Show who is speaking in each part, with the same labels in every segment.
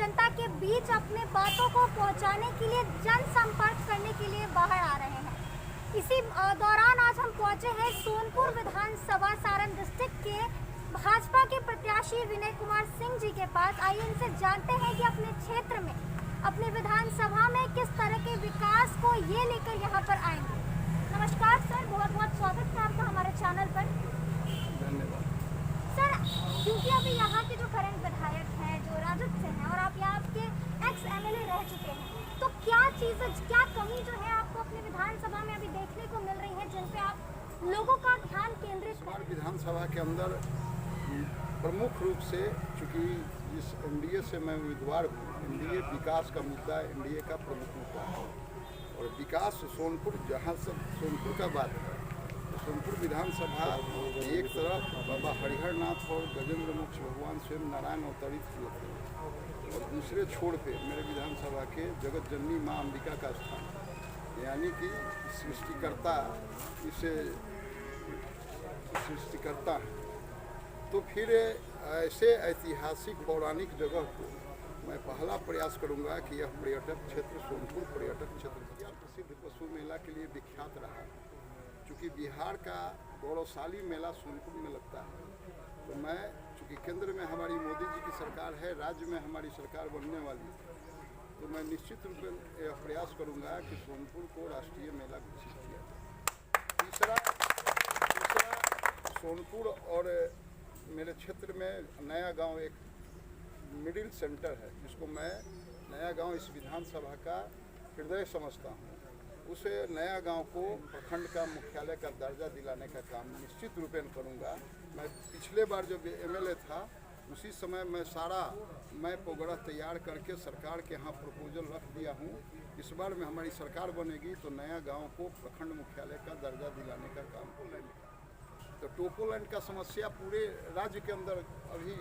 Speaker 1: जनता के बीच अपने बातों को पहुंचाने के लिए जनसंपर्क करने के लिए बाहर आ रहे हैं। इसी दौरान आज हम पहुंचे हैं सोनपुर विधानसभा सारण डिस्ट्रिक्ट के भाजपा के प्रत्याशी विनय कुमार सिंह जी के पास। आइए इनसे जानते हैं कि अपने क्षेत्र में, अपनी विधानसभा में किस तरह के विकास को ये लेकर यहाँ पर आएंगे। नमस्कार सर, बहुत बहुत स्वागत है आपका हमारे चैनल पर।
Speaker 2: धन्यवाद
Speaker 1: सर, क्योंकि अभी यहाँ के जो करंट विधायक हैं जो राजद से हैं और आप यहाँ के एक्स एमएलए रह चुके हैं, तो क्या कमी जो है आपको अपनी विधानसभा में अभी देखने को मिल रही है जिन पे आप लोगों का ध्यान केंद्रित
Speaker 2: हमारी विधानसभा के अंदर प्रमुख रूप से, चूँकि जिस एनडीए से मैं उम्मीदवार हूँ, एनडीए विकास का मुद्दा एनडीए का प्रमुख मुद्दा है। और विकास सोनपुर, जहाँ से सोनपुर का बात है, तो सोनपुर विधानसभा एक तरफ बाबा हरिहरनाथ और गजेंद्र मोक्ष भगवान स्वयं नारायण अवतरित हुए थे, और दूसरे छोर पे मेरे विधानसभा के जगत जननी माँ अंबिका का स्थान, यानी कि सृष्टिकर्ता इसे सृष्टिकर्ता है। तो फिर ऐसे ऐतिहासिक पौराणिक जगह को मैं पहला प्रयास करूंगा कि यह पर्यटक क्षेत्र, सोनपुर पर्यटक क्षेत्र प्रसिद्ध पशु मेला के लिए विख्यात रहा। चूँकि बिहार का गौरवशाली मेला सोनपुर में लगता है, तो मैं, चूँकि केंद्र में हमारी मोदी जी की सरकार है, राज्य में हमारी सरकार बनने वाली है, तो मैं निश्चित रूप से यह प्रयास करूंगा कि सोनपुर को राष्ट्रीय मेला घोषित किया जाए। तीसरा सोनपुर और मेरे क्षेत्र में नया गांव एक मिडिल सेंटर है, जिसको मैं नया गांव इस विधानसभा का हृदय समझता हूं। उस नया गांव को प्रखंड का मुख्यालय का दर्जा दिलाने का काम निश्चित रूपेण करूंगा। मैं पिछले बार जब एमएलए था, उसी समय मैं सारा मैप वगैरह तैयार करके सरकार के यहाँ प्रपोजल रख दिया हूँ। इस बार में हमारी सरकार बनेगी तो नया गांव को प्रखंड मुख्यालय का दर्जा दिलाने का काम को लेंगे। तो टोपोलैंड का समस्या पूरे राज्य के अंदर अभी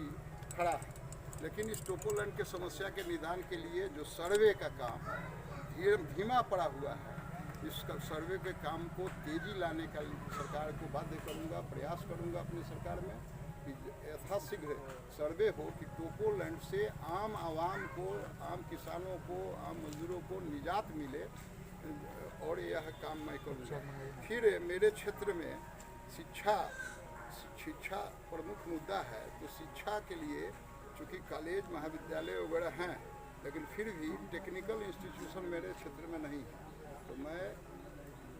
Speaker 2: खड़ा है, लेकिन इस टोपोलैंड के समस्या के निदान के लिए जो सर्वे का काम है धीमा पड़ा हुआ है, इस सर्वे के काम को तेजी लाने का सरकार को बाध्य करूंगा, प्रयास करूंगा अपनी सरकार में कि यथाशीघ्र सर्वे हो कि टोपोलैंड से आम आवाम को, आम किसानों को, आम मजदूरों को निजात मिले, और यह काम मैं करूँगा। फिर मेरे क्षेत्र में शिक्षा प्रमुख मुद्दा है, तो शिक्षा के लिए चूँकि कॉलेज महाविद्यालय वगैरह हैं, लेकिन फिर भी टेक्निकल इंस्टीट्यूशन मेरे क्षेत्र में नहीं है। तो मैं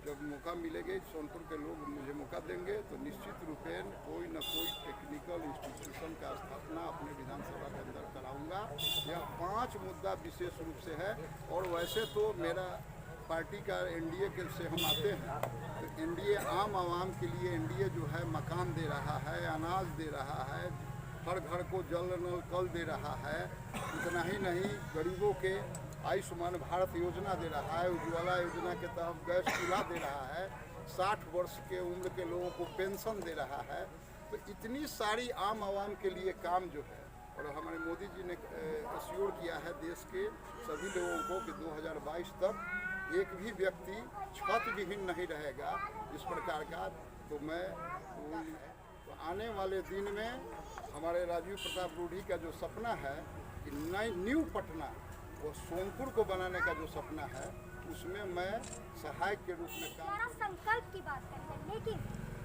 Speaker 2: जब मौका मिलेगा, सोनपुर के लोग मुझे मौका देंगे, तो निश्चित रूपेण कोई न कोई टेक्निकल इंस्टीट्यूशन का स्थापना अपने विधानसभा के अंदर कराऊंगा। यह 5 मुद्दा विशेष रूप से है। और वैसे तो मेरा पार्टी का एनडीए के से हम आते हैं, तो एनडीए आम आवाम के लिए एनडीए जो है मकान दे रहा है, अनाज दे रहा है, हर घर को जल नल कल दे रहा है। इतना ही नहीं, गरीबों के आयुष्मान भारत योजना दे रहा है, उज्ज्वला योजना के तहत गैस चूल्हा दे रहा है, 60 वर्ष के उम्र के लोगों को पेंशन दे रहा है। तो इतनी सारी आम आवाम के लिए काम जो है, और हमारे मोदी जी ने एश्योर किया है देश के सभी लोगों को कि 2022 तक एक भी व्यक्ति छत विहीन नहीं रहेगा, इस प्रकार का। तो मैं तो आने वाले दिन में हमारे राजीव प्रताप रूढ़ी का जो सपना है कि न्यू पटना, वो सोनपुर को बनाने का जो सपना है, उसमें मैं सहायक के रूप में
Speaker 1: हमारा संकल्प की बात करते हैं, लेकिन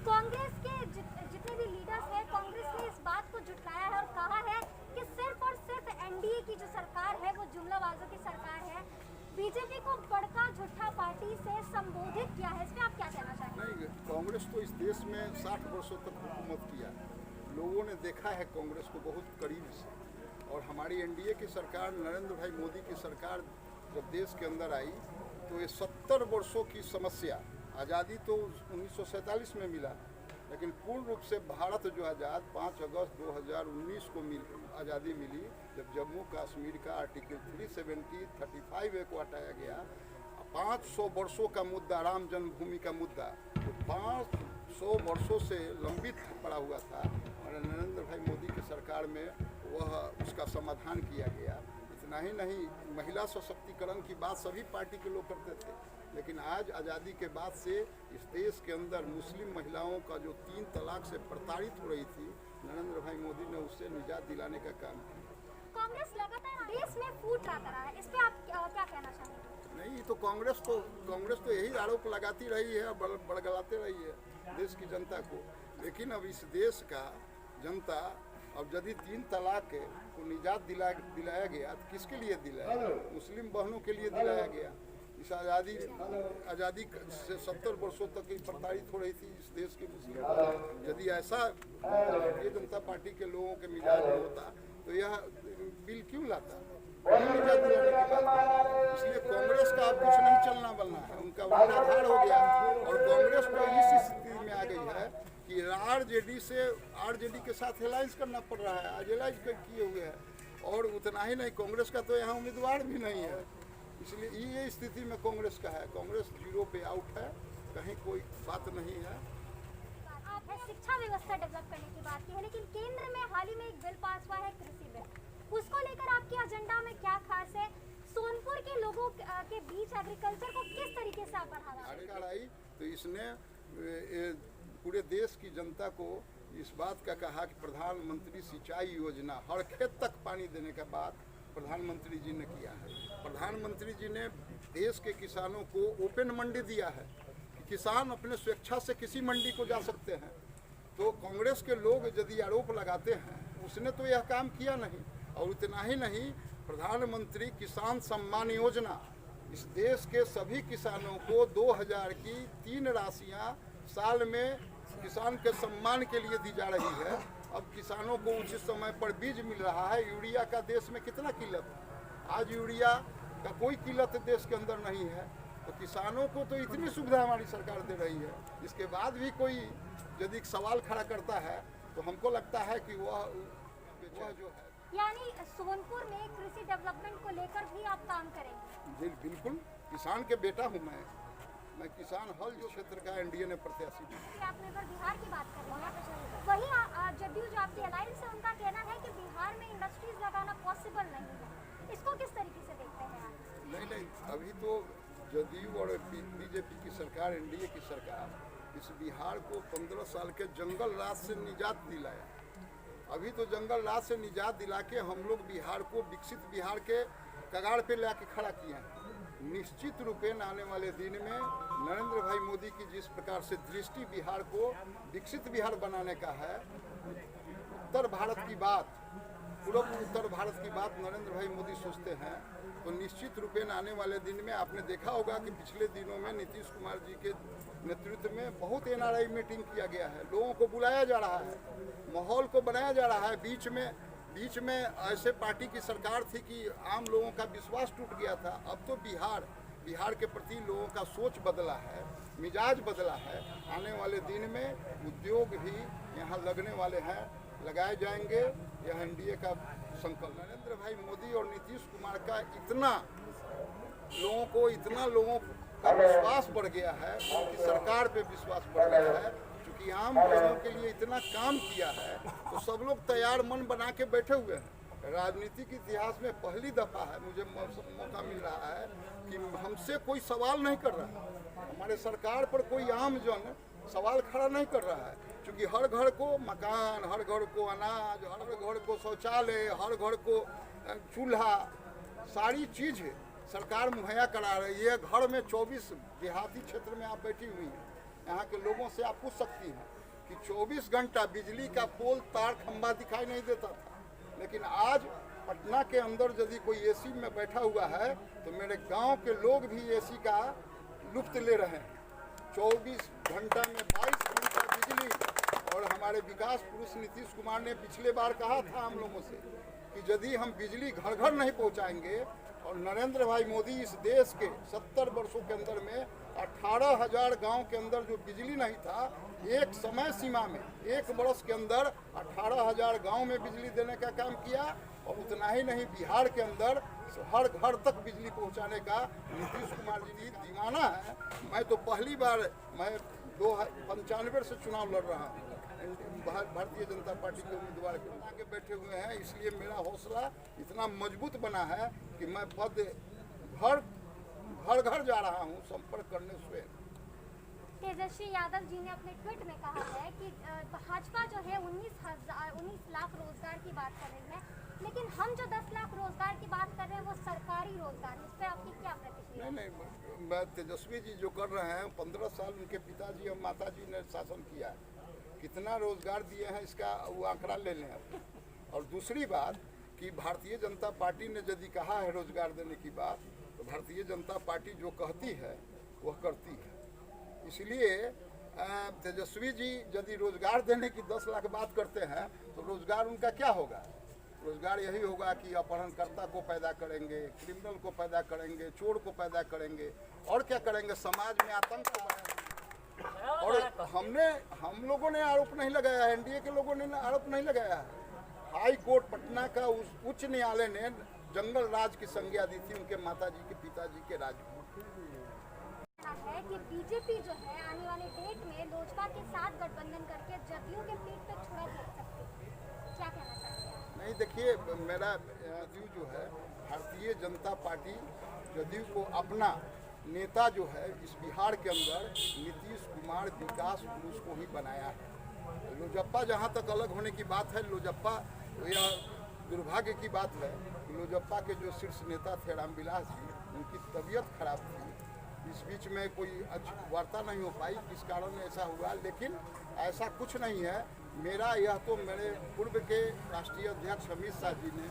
Speaker 1: कांग्रेस के जितने भी लीडर्स हैं, कांग्रेस ने इस बात को झुठलाया है और कहा है कि सिर्फ और सिर्फ एनडीए की जो सरकार है वो जुमलाबाजों की सरकार है। बीजेपी को बड़का झूठा पार्टी से संबोधित किया है, इस पर आप क्या कहना चाहेंगे?
Speaker 2: नहीं, कांग्रेस तो इस देश में 60 वर्षों तक हुकूमत किया है। लोगों ने देखा है कांग्रेस को बहुत करीब से। और हमारी एनडीए की सरकार, नरेंद्र भाई मोदी की सरकार जब देश के अंदर आई, तो ये 70 वर्षों की समस्या, आज़ादी तो 1947 में मिला, लेकिन पूर्ण रूप से भारत जो आज़ाद 5 अगस्त 2019 को आज़ादी मिली, जब जम्मू कश्मीर का आर्टिकल 370, 35A को हटाया गया। 500 वर्षों का मुद्दा, राम जन्मभूमि का मुद्दा, तो 500 वर्षों से लंबित पड़ा हुआ था, और नरेंद्र भाई मोदी की सरकार में वह उसका समाधान किया गया। इतना ही नहीं, महिला सशक्तिकरण की बात सभी पार्टी के लोग करते थे, लेकिन आज आज़ादी के बाद से इस देश के अंदर मुस्लिम महिलाओं का जो 3 तलाक से प्रताड़ित हो रही थी, नरेंद्र भाई मोदी ने उससे निजात दिलाने का काम किया।
Speaker 1: कांग्रेस लगातार देश में
Speaker 2: तो कांग्रेस तो यही आरोप लगाती रही है और बड़गलाते रही है देश की जनता को। लेकिन अब इस देश का जनता अब यदि 3 तलाक को निजात दिलाया गया तो किसके लिए दिलाया? मुस्लिम बहनों के लिए दिलाया गया। इस आज़ादी से 70 वर्षों तक ही प्रताड़ित हो रही थी इस देश की मुस्लिम। यदि ऐसा भारतीय जनता पार्टी के लोगों के मिजाज में होता तो यह बिल क्यों लाता? निजात दिलाने की बात है। इसलिए कांग्रेस का अब कुछ नहीं चलना बनना है, उनका आधार हो गया। और कांग्रेस को इस स्थिति में आ गई है कि आरजेडी के साथ अलायंस करना पड़ रहा है, आज अलायंस किए हुए हैं। और उतना ही नहीं, कांग्रेस का तो यहाँ उम्मीदवार भी नहीं है। इसलिए ये स्थिति में कांग्रेस का है, कांग्रेस 0 पे आउट है, कहीं कोई बात नहीं है।
Speaker 1: आपने शिक्षा व्यवस्था डेवलप करने की बात की है, लेकिन केंद्र में हाल ही में एक बिल पास हुआ है कृषि बिल, उसको लेकर आपके एजेंडा में क्या खास है? सोनपुर के लोगों के बीच एग्रीकल्चर को किस तरीके से आप बढ़ावा
Speaker 2: आई तो इसने पूरे देश की जनता को इस बात का कहा कि प्रधानमंत्री सिंचाई योजना हर खेत तक पानी देने का बात प्रधानमंत्री जी ने किया है। प्रधानमंत्री जी ने देश के किसानों को ओपन मंडी दिया है कि किसान अपने स्वेच्छा से किसी मंडी को जा सकते हैं। तो कांग्रेस के लोग यदि आरोप लगाते हैं, उसने तो यह काम किया नहीं। और उतना ही नहीं, प्रधानमंत्री किसान सम्मान योजना इस देश के सभी किसानों को 2000 की 3 राशियाँ साल में किसान के सम्मान के लिए दी जा रही है। अब किसानों को उचित समय पर बीज मिल रहा है। यूरिया का देश में कितना किल्लत है, आज यूरिया का कोई किल्लत देश के अंदर नहीं है। तो किसानों को तो इतनी सुविधा हमारी सरकार दे रही है, इसके बाद भी कोई यदि सवाल खड़ा करता है तो हमको लगता है कि वह जो है,
Speaker 1: यानी सोनपुर में कृषि डेवलपमेंट को लेकर भी आप काम करेंगे?
Speaker 2: बिल्कुल, किसान के बेटा हूँ मैं किसान हल जो क्षेत्र का एनडीए ने प्रत्याशी दिया।
Speaker 1: आपने पर बिहार की बात कर रहे हैं, वही जदयू जो आपकी अलायंस है उनका कहना है कि बिहार में इंडस्ट्रीज लगाना पॉसिबल नहीं है, इसको किस तरीके से देखते हैं आप?
Speaker 2: नहीं, अभी तो जदयू और बीजेपी की सरकार, एनडीए की सरकार इस बिहार को 15 साल के जंगल राज से निजात दिलाया। अभी तो जंगल राज से निजात दिला के हम लोग बिहार को विकसित बिहार के कगार पे लाके खड़ा किए हैं। निश्चित रूपेण आने वाले दिन में नरेंद्र भाई मोदी की जिस प्रकार से दृष्टि बिहार को विकसित बिहार बनाने का है, उत्तर भारत की बात, पूर्व उत्तर भारत की बात नरेंद्र भाई मोदी सोचते हैं, तो निश्चित रूपेण आने वाले दिन में आपने देखा होगा कि पिछले दिनों में नीतीश कुमार जी के नेतृत्व में बहुत एनआरआई मीटिंग किया गया है, लोगों को बुलाया जा रहा है, माहौल को बनाया जा रहा है। बीच में ऐसे पार्टी की सरकार थी कि आम लोगों का विश्वास टूट गया था। अब तो बिहार के प्रति लोगों का सोच बदला है, मिजाज बदला है। आने वाले दिन में उद्योग भी यहाँ लगने वाले हैं, लगाए जाएंगे। यह एनडीए का संकल्प। नरेंद्र भाई मोदी और नीतीश कुमार का इतना लोगों का विश्वास बढ़ गया है, उनकी सरकार पे विश्वास बढ़ गया है, क्योंकि आम लोगों के लिए इतना काम किया है, तो सब लोग तैयार मन बना के बैठे हुए हैं। राजनीतिक इतिहास में पहली दफ़ा है मुझे मौका मिल रहा है कि हमसे कोई सवाल नहीं कर रहा है, हमारे सरकार पर कोई आम जन सवाल खड़ा नहीं कर रहा है, क्योंकि हर घर को मकान, हर घर को अनाज, हर घर को शौचालय, हर घर को चूल्हा, सारी चीज़ सरकार मुहैया करा रही है। घर में 24 देहाती क्षेत्र में आप बैठी हुई हैं, यहाँ के लोगों से आप पूछ सकती हैं कि 24 घंटा बिजली का पोल, तार, खंभा दिखाई नहीं देता था, लेकिन आज पटना के अंदर यदि कोई एसी में बैठा हुआ है तो मेरे गांव के लोग भी एसी का लुत्फ ले रहे हैं। 24 घंटा में 22 घंटा बिजली। और हमारे विकास पुरुष नीतीश कुमार ने पिछले बार कहा था हम लोगों से कि यदि हम बिजली घर घर नहीं पहुंचाएंगे, और नरेंद्र भाई मोदी इस देश के 70 वर्षों के अंदर में 18,000 गांव के अंदर जो बिजली नहीं था, एक समय सीमा में 1 वर्ष के अंदर 18,000 गांव में बिजली देने का काम किया। और उतना ही नहीं, बिहार के अंदर हर घर तक बिजली पहुंचाने का नीतीश कुमार जी दीवाना है। मैं तो पहली बार, मैं 95 से चुनाव लड़ रहा हूँ, भारतीय जनता पार्टी के उम्मीदवार के बैठे हुए हैं, इसलिए मेरा हौसला इतना मजबूत बना है कि मैं पद घर घर जा रहा हूँ संपर्क करने स्वयं।
Speaker 1: तेजस्वी यादव जी ने अपने ट्वीट में कहा है कि भाजपा जो है 19 लाख रोजगार की बात कर रही है, लेकिन हम जो 10 लाख रोजगार की बात कर रहे हैं वो सरकारी रोजगार, इस पे आपकी क्या प्रतिक्रिया?
Speaker 2: नहीं, मैं तेजस्वी जी जो कर रहे हैं 15 साल उनके पिताजी और माताजी ने शासन किया है, कितना रोजगार दिए हैं इसका वो आंकड़ा ले लें आप। और दूसरी बात कि भारतीय जनता पार्टी ने यदि कहा है रोजगार देने की बात, तो भारतीय जनता पार्टी जो कहती है वह करती है। इसलिए तेजस्वी जी यदि रोजगार देने की 10 लाख बात करते हैं तो रोजगार उनका क्या होगा? रोजगार यही होगा कि अपहरणकर्ता को पैदा करेंगे, क्रिमिनल को पैदा करेंगे, चोर को पैदा करेंगे, और क्या करेंगे? समाज में आतंक को बढ़ाएंगे। और हम लोगों ने आरोप नहीं लगाया है, एनडीए के लोगों ने आरोप नहीं लगाया है। हाई कोर्ट पटना का उच्च न्यायालय ने जंगल राज की संज्ञा दी थी उनके माताजी के पिताजी के राज में।
Speaker 1: है कि बीजेपी जो है आने वाले डेट में लोजपा के साथ गठबंधन करके जदयू के पीठ पे छुरा लग सकती है, क्या कहना चाहते हैं?
Speaker 2: नहीं, देखिए, मेरा व्यू जो है, भारतीय जनता पार्टी जदयू को अपना नेता जो है इस बिहार के अंदर नीतीश कुमार विकास पुरुष को ही बनाया है। लोजप्पा जहाँ तक अलग होने की बात है, लोजप्पा यह दुर्भाग्य की बात है, लोजप्पा के जो शीर्ष नेता थे रामविलास जी, उनकी तबीयत खराब थी। इस बीच में कोई अच्छी वार्ता नहीं हो पाई, किस कारण ऐसा हुआ, लेकिन ऐसा कुछ नहीं है। मेरा यह तो मेरे पूर्व के राष्ट्रीय अध्यक्ष अमित शाह जी ने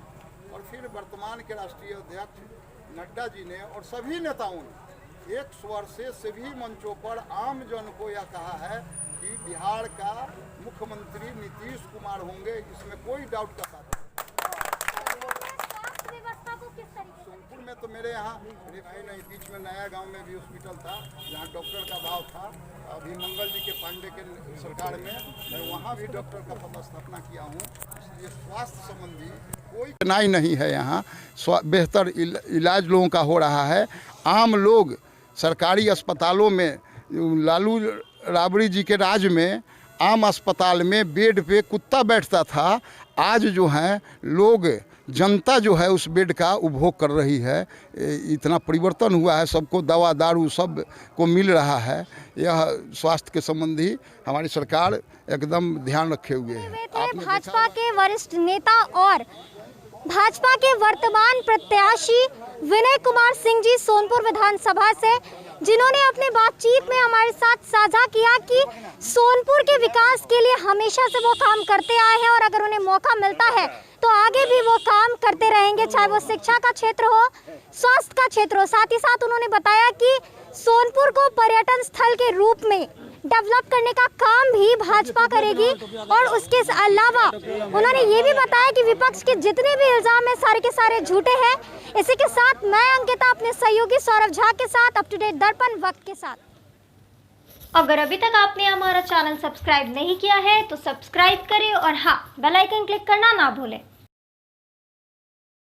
Speaker 2: और फिर वर्तमान के राष्ट्रीय अध्यक्ष नड्डा जी ने और सभी नेताओं ने एक स्वर से सभी मंचों पर आम जन को यह कहा है कि बिहार का मुख्यमंत्री नीतीश कुमार होंगे, इसमें कोई डाउट का बात नहीं।
Speaker 1: स्वास्थ्य व्यवस्था को किस तरीके से?
Speaker 2: सोनपुर में तो मेरे यहाँ नहीं, बीच में नया गांव में भी हॉस्पिटल था जहाँ डॉक्टर का अभाव था। अभी मंगल जी के पांडे के सरकार में मैं वहाँ भी डॉक्टर का पदस्थापना किया हूँ। इसलिए स्वास्थ्य संबंधी कोई कठिनाई नहीं है। यहाँ बेहतर इलाज लोगों का हो रहा है। आम लोग सरकारी अस्पतालों में, लालू राबड़ी जी के राज में आम अस्पताल में बेड पे कुत्ता बैठता था, आज जो है लोग, जनता जो है उस बेड का उपभोग कर रही है। इतना परिवर्तन हुआ है, सबको दवा दारू सब को मिल रहा है। यह स्वास्थ्य के संबंधी हमारी सरकार एकदम ध्यान रखे हुए है।
Speaker 1: भाजपा के वरिष्ठ नेता और भाजपा के वर्तमान प्रत्याशी विनय कुमार सिंह जी सोनपुर विधानसभा से, जिन्होंने अपने बातचीत में हमारे साथ साझा किया कि सोनपुर के विकास के लिए हमेशा से वो काम करते आए हैं और अगर उन्हें मौका मिलता है तो आगे भी वो काम करते रहेंगे, चाहे वो शिक्षा का क्षेत्र हो, स्वास्थ्य का क्षेत्र हो। साथ ही साथ उन्होंने बताया कि सोनपुर को पर्यटन स्थल के रूप में डेवलप करने का काम भी भाजपा करेगी। और उसके अलावा उन्होंने ये भी बताया कि विपक्ष के जितने भी इल्जाम है सारे के सारे झूठे हैं। इसी के साथ मैं अंकिता अपने सहयोगी सौरभ झा के साथ अप टू डेट दर्पण वक्त के साथ। अगर अभी तक आपने हमारा चैनल सब्सक्राइब नहीं किया है तो सब्सक्राइब करें और हाँ, बेल आइकन क्लिक करना ना भूलें।